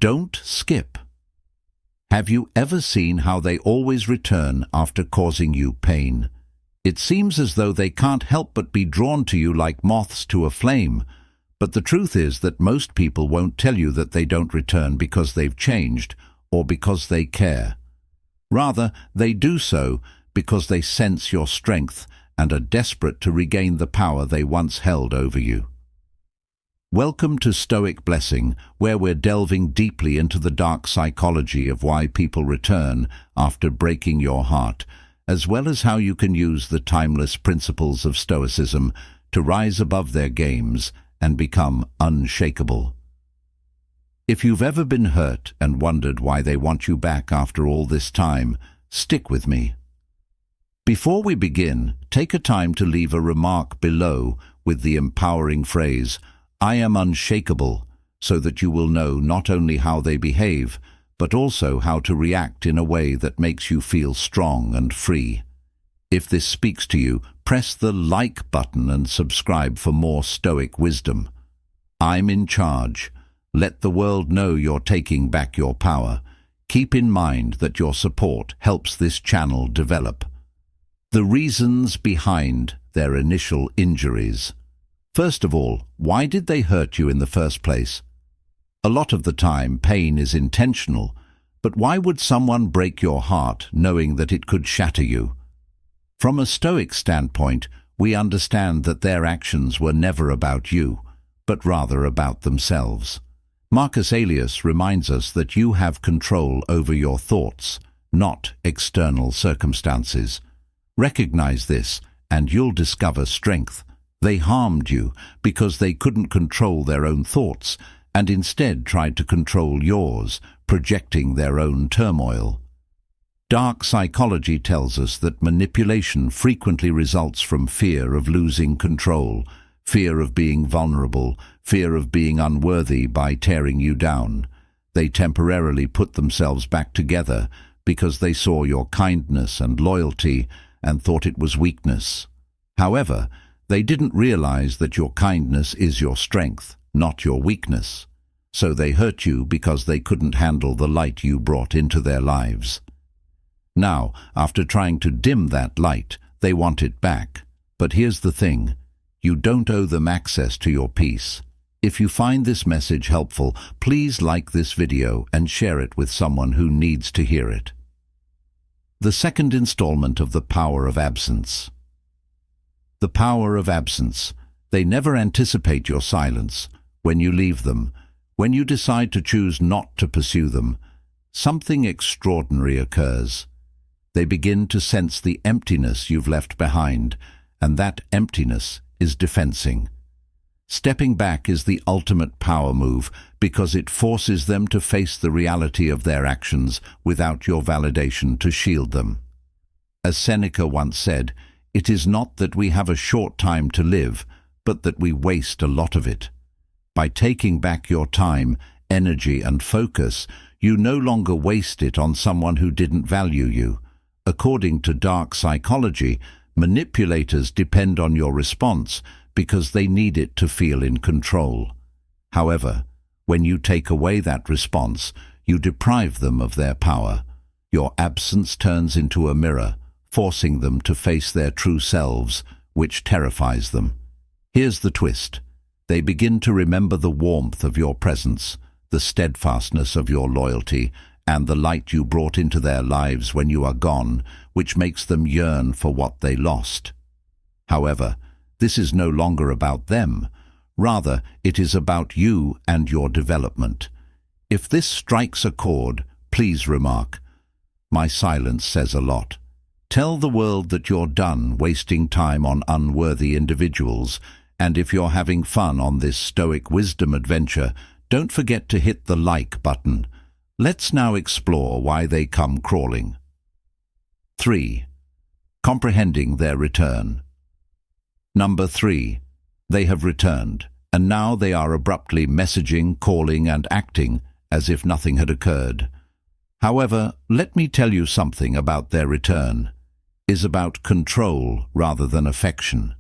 Don't skip. Have you ever seen how they always return after causing you pain? It seems as though they can't help but be drawn to you like moths to a flame, but the truth is that most people won't tell you that they don't return because they've changed or because they care. Rather, they do so because they sense your strength and are desperate to regain the power they once held over you. Welcome to Stoic Blessing, where we're delving deeply into the dark psychology of why people return after breaking your heart, as well as how you can use the timeless principles of Stoicism to rise above their games and become unshakable. If you've ever been hurt and wondered why they want you back after all this time, stick with me. Before we begin, take a time to leave a remark below with the empowering phrase, "I am unshakable," so that you will know not only how they behave, but also how to react in a way that makes you feel strong and free. If this speaks to you, press the like button and subscribe for more Stoic wisdom. I'm in charge. Let the world know you're taking back your power. Keep in mind that your support helps this channel develop. The reasons behind their initial injuries. First of all, why did they hurt you in the first place? A lot of the time, pain is intentional, but why would someone break your heart knowing that it could shatter you? From a Stoic standpoint, we understand that their actions were never about you, but rather about themselves. Marcus Aurelius reminds us that you have control over your thoughts, not external circumstances. Recognize this, and you'll discover strength. They harmed you because they couldn't control their own thoughts and instead tried to control yours, projecting their own turmoil. Dark psychology tells us that manipulation frequently results from fear of losing control, fear of being vulnerable, fear of being unworthy by tearing you down. They temporarily put themselves back together because they saw your kindness and loyalty and thought it was weakness. However, they didn't realize that your kindness is your strength, not your weakness. So they hurt you because they couldn't handle the light you brought into their lives. Now, after trying to dim that light, they want it back. But here's the thing. You don't owe them access to your peace. If you find this message helpful, please like this video and share it with someone who needs to hear it. The second installment of the power of absence. The power of absence. They never anticipate your silence. When you leave them, when you decide to choose not to pursue them, something extraordinary occurs. They begin to sense the emptiness you've left behind, and that emptiness is defensing. Stepping back is the ultimate power move because it forces them to face the reality of their actions without your validation to shield them. As Seneca once said, "It is not that we have a short time to live, but that we waste a lot of it." By taking back your time, energy and focus, you no longer waste it on someone who didn't value you. According to dark psychology, manipulators depend on your response because they need it to feel in control. However, when you take away that response, you deprive them of their power. Your absence turns into a mirror, forcing them to face their true selves, which terrifies them. Here's the twist. They begin to remember the warmth of your presence, the steadfastness of your loyalty, and the light you brought into their lives when you are gone, which makes them yearn for what they lost. However, this is no longer about them. Rather, it is about you and your development. If this strikes a chord, please remark, "My silence says a lot." Tell the world that you're done wasting time on unworthy individuals, and if you're having fun on this Stoic wisdom adventure, don't forget to hit the like button. Let's now explore why they come crawling. 3. Comprehending their return. Number 3. They have returned, and now they are abruptly messaging, calling, and acting as if nothing had occurred. However, let me tell you something about their return. Is about control rather than affection.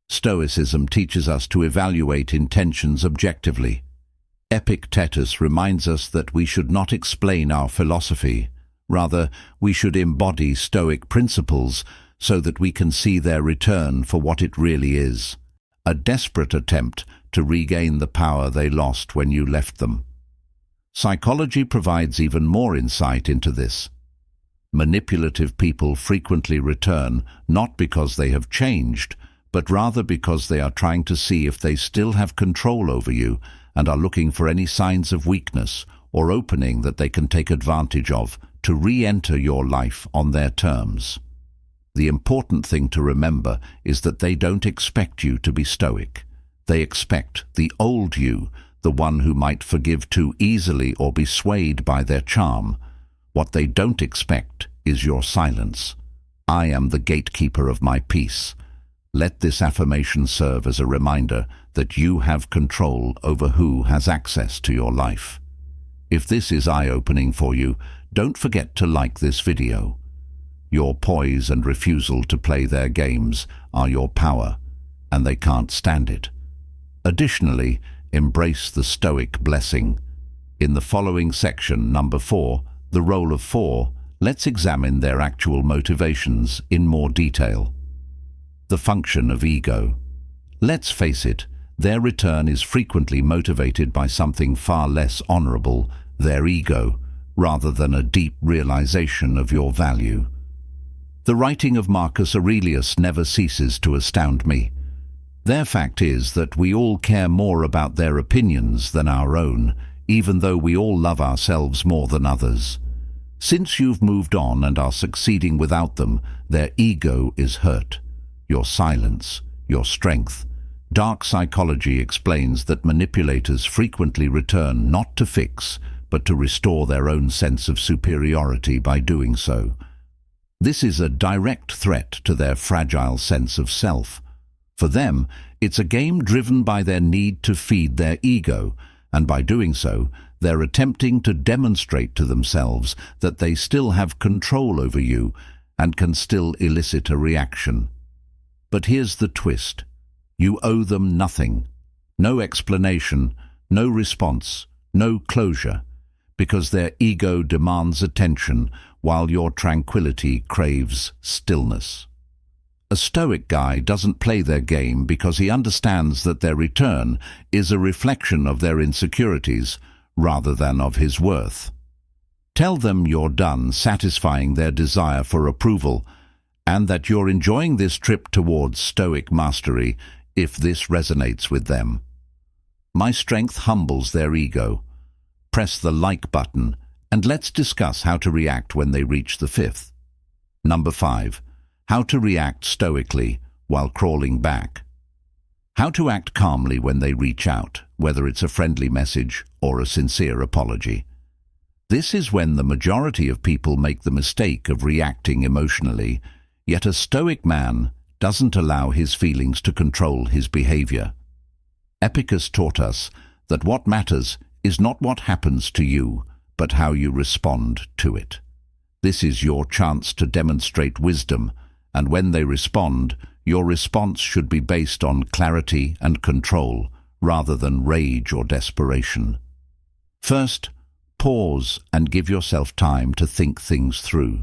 Stoicism teaches us to evaluate intentions objectively. Epictetus reminds us that we should not explain our philosophy. Rather, we should embody Stoic principles so that we can see their return for what it really is, a desperate attempt to regain the power they lost when you left them. Psychology provides even more insight into this. Manipulative people frequently return not because they have changed, but rather because they are trying to see if they still have control over you and are looking for any signs of weakness or opening that they can take advantage of to re-enter your life on their terms. The important thing to remember is that they don't expect you to be stoic. They expect the old you, the one who might forgive too easily or be swayed by their charm. What they don't expect is your silence. I am the gatekeeper of my peace. Let this affirmation serve as a reminder that you have control over who has access to your life. If this is eye-opening for you, don't forget to like this video. Your poise and refusal to play their games are your power, and they can't stand it. Additionally, embrace the Stoic blessing. In the following section, number 4, the role of 4, let's examine their actual motivations in more detail. The function of ego. Let's face it, their return is frequently motivated by something far less honorable, their ego, rather than a deep realization of your value. The writing of Marcus Aurelius never ceases to astound me. Their fact is that we all care more about their opinions than our own, even though we all love ourselves more than others. Since you've moved on and are succeeding without them, their ego is hurt. Your silence, your strength. Dark psychology explains that manipulators frequently return not to fix, but to restore their own sense of superiority by doing so. This is a direct threat to their fragile sense of self. For them, it's a game driven by their need to feed their ego, and by doing so, they're attempting to demonstrate to themselves that they still have control over you and can still elicit a reaction. But here's the twist. You owe them nothing. No explanation, no response, no closure, because their ego demands attention while your tranquility craves stillness. A Stoic guy doesn't play their game because he understands that their return is a reflection of their insecurities rather than of his worth. Tell them you're done satisfying their desire for approval and that you're enjoying this trip towards Stoic mastery if this resonates with them. My strength humbles their ego. Press the like button and let's discuss how to react when they reach the 5th. Number 5. How to react stoically while crawling back. How to act calmly when they reach out, whether it's a friendly message or a sincere apology. This is when the majority of people make the mistake of reacting emotionally, yet a Stoic man doesn't allow his feelings to control his behavior. Epictetus taught us that what matters is not what happens to you, but how you respond to it. This is your chance to demonstrate wisdom, and when they respond, your response should be based on clarity and control, rather than rage or desperation. First, pause and give yourself time to think things through.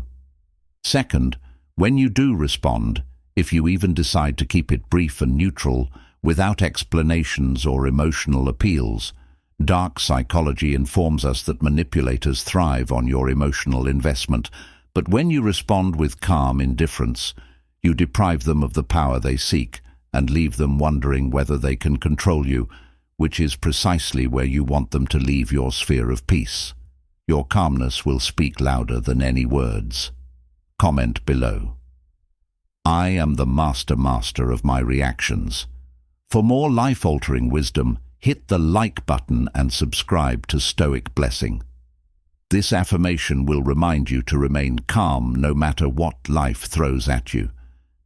Second, when you do respond, if you even decide to keep it brief and neutral, without explanations or emotional appeals, dark psychology informs us that manipulators thrive on your emotional investment, but when you respond with calm indifference, you deprive them of the power they seek and leave them wondering whether they can control you, which is precisely where you want them to leave your sphere of peace. Your calmness will speak louder than any words. Comment below. I am the master of my reactions. For more life-altering wisdom, hit the like button and subscribe to Stoic Blessing. This affirmation will remind you to remain calm no matter what life throws at you.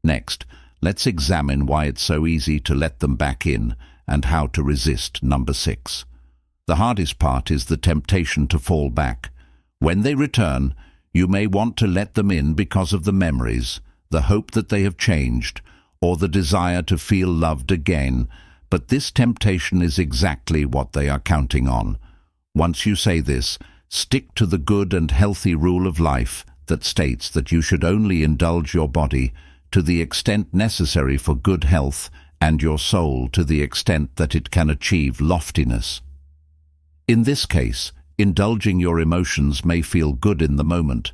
Next, let's examine why it's so easy to let them back in and how to resist number 6. The hardest part is the temptation to fall back. When they return, you may want to let them in because of the memories, the hope that they have changed, or the desire to feel loved again, But this temptation is exactly what they are counting on. Once you say this, stick to the good and healthy rule of life that states that you should only indulge your body to the extent necessary for good health and your soul to the extent that it can achieve loftiness. In this case, indulging your emotions may feel good in the moment,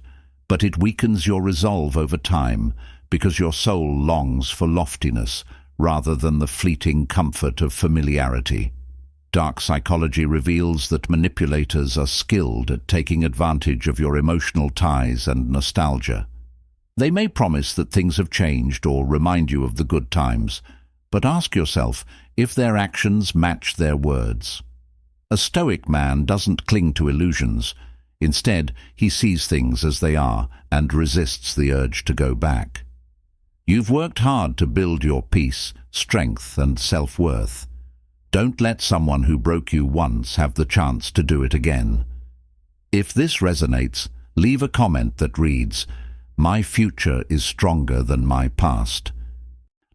but it weakens your resolve over time because your soul longs for loftiness rather than the fleeting comfort of familiarity. Dark psychology reveals that manipulators are skilled at taking advantage of your emotional ties and nostalgia. They may promise that things have changed or remind you of the good times, but ask yourself if their actions match their words. A Stoic man doesn't cling to illusions. Instead, he sees things as they are and resists the urge to go back. You've worked hard to build your peace, strength, and self-worth. Don't let someone who broke you once have the chance to do it again. If this resonates, leave a comment that reads, "My future is stronger than my past."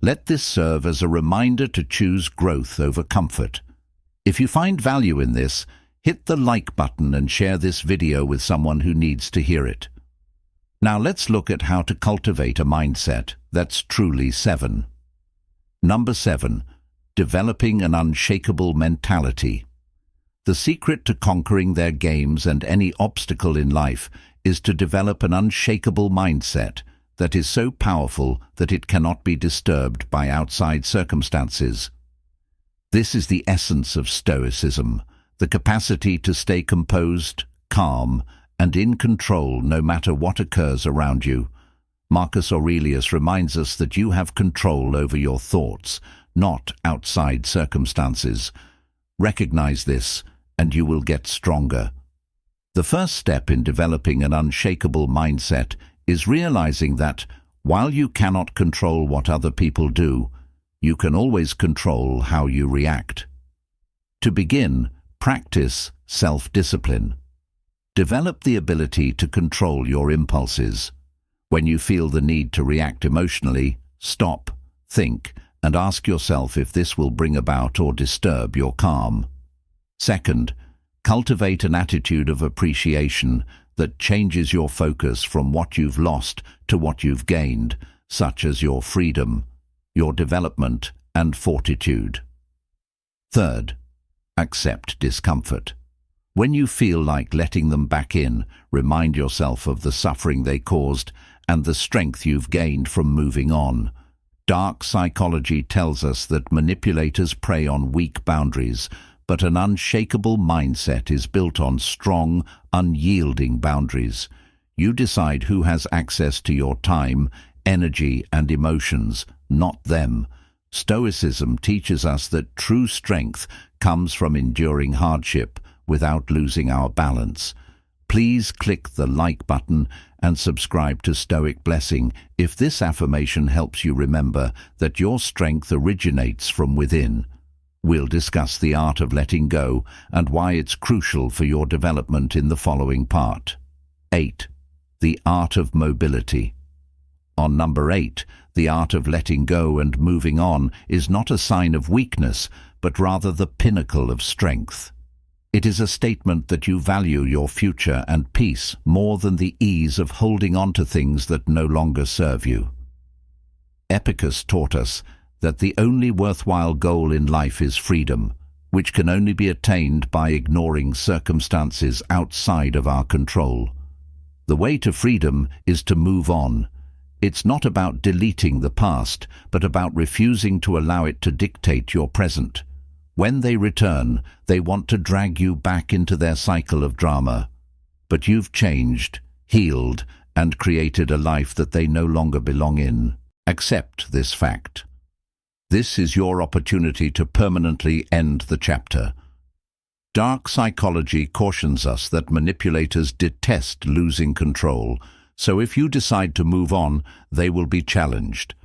Let this serve as a reminder to choose growth over comfort. If you find value in this, hit the like button and share this video with someone who needs to hear it. Now let's look at how to cultivate a mindset that's truly 7. Number 7. Developing an unshakable mentality. The secret to conquering their games and any obstacle in life is to develop an unshakable mindset that is so powerful that it cannot be disturbed by outside circumstances. This is the essence of Stoicism, the capacity to stay composed, calm, and in control no matter what occurs around you. Marcus Aurelius reminds us that you have control over your thoughts, not outside circumstances. Recognize this, and you will get stronger. The first step in developing an unshakable mindset is realizing that, while you cannot control what other people do, you can always control how you react. To begin, practice self-discipline. Develop the ability to control your impulses. When you feel the need to react emotionally, stop, think, and ask yourself if this will bring about or disturb your calm. Second, cultivate an attitude of appreciation that changes your focus from what you've lost to what you've gained, such as your freedom, your development, and fortitude. Third, accept discomfort. When you feel like letting them back in, remind yourself of the suffering they caused and the strength you've gained from moving on. Dark psychology tells us that manipulators prey on weak boundaries, but an unshakable mindset is built on strong, unyielding boundaries. You decide who has access to your time, energy, and emotions, not them. Stoicism teaches us that true strength comes from enduring hardship without losing our balance. Please click the like button and subscribe to Stoic Blessing if this affirmation helps you remember that your strength originates from within. We'll discuss the art of letting go and why it's crucial for your development in the following part. 8. The art of mobility. On number 8, the art of letting go and moving on is not a sign of weakness, but rather the pinnacle of strength. It is a statement that you value your future and peace more than the ease of holding on to things that no longer serve you. Epictetus taught us that the only worthwhile goal in life is freedom, which can only be attained by ignoring circumstances outside of our control. The way to freedom is to move on. It's not about deleting the past, but about refusing to allow it to dictate your present. When they return, they want to drag you back into their cycle of drama. But you've changed, healed, and created a life that they no longer belong in. Accept this fact. This is your opportunity to permanently end the chapter. Dark psychology cautions us that manipulators detest losing control, so if you decide to move on, they will be challenged.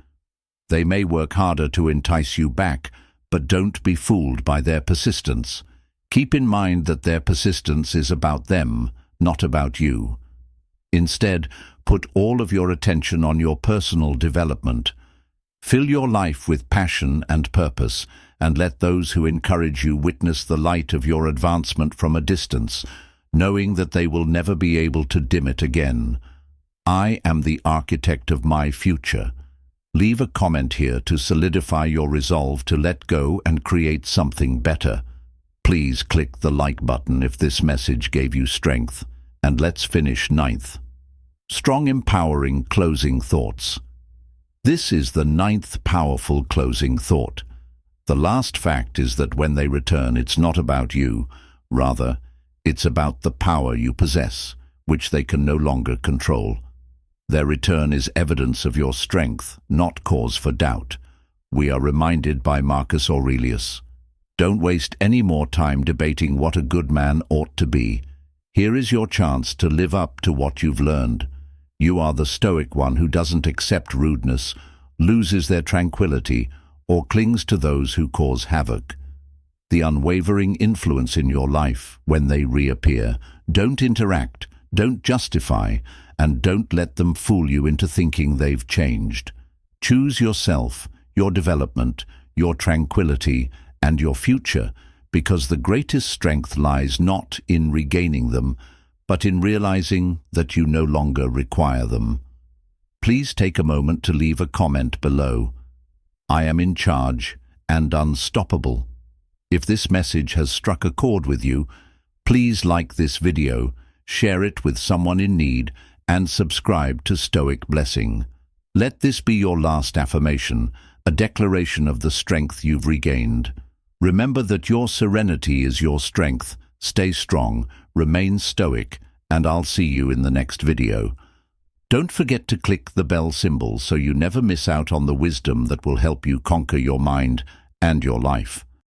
They may work harder to entice you back, but don't be fooled by their persistence. Keep in mind that their persistence is about them, not about you. Instead, put all of your attention on your personal development. Fill your life with passion and purpose, and let those who encourage you witness the light of your advancement from a distance, knowing that they will never be able to dim it again. I am the architect of my future. Leave a comment here to solidify your resolve to let go and create something better. Please click the like button if this message gave you strength. And let's finish 9th. Strong, empowering closing thoughts. This is the 9th powerful closing thought. The last fact is that when they return, it's not about you. Rather, it's about the power you possess, which they can no longer control. Their return is evidence of your strength, not cause for doubt. We are reminded by Marcus Aurelius. Don't waste any more time debating what a good man ought to be. Here is your chance to live up to what you've learned. You are the Stoic one who doesn't accept rudeness, loses their tranquility, or clings to those who cause havoc. The unwavering influence in your life when they reappear. Don't interact, don't justify, and don't let them fool you into thinking they've changed. Choose yourself, your development, your tranquility, and your future, because the greatest strength lies not in regaining them, but in realizing that you no longer require them. Please take a moment to leave a comment below. I am in charge and unstoppable. If this message has struck a chord with you, please like this video, share it with someone in need, and subscribe to Stoic Blessing. Let this be your last affirmation, a declaration of the strength you've regained. Remember that your serenity is your strength. Stay strong, remain stoic, and I'll see you in the next video. Don't forget to click the bell symbol so you never miss out on the wisdom that will help you conquer your mind and your life.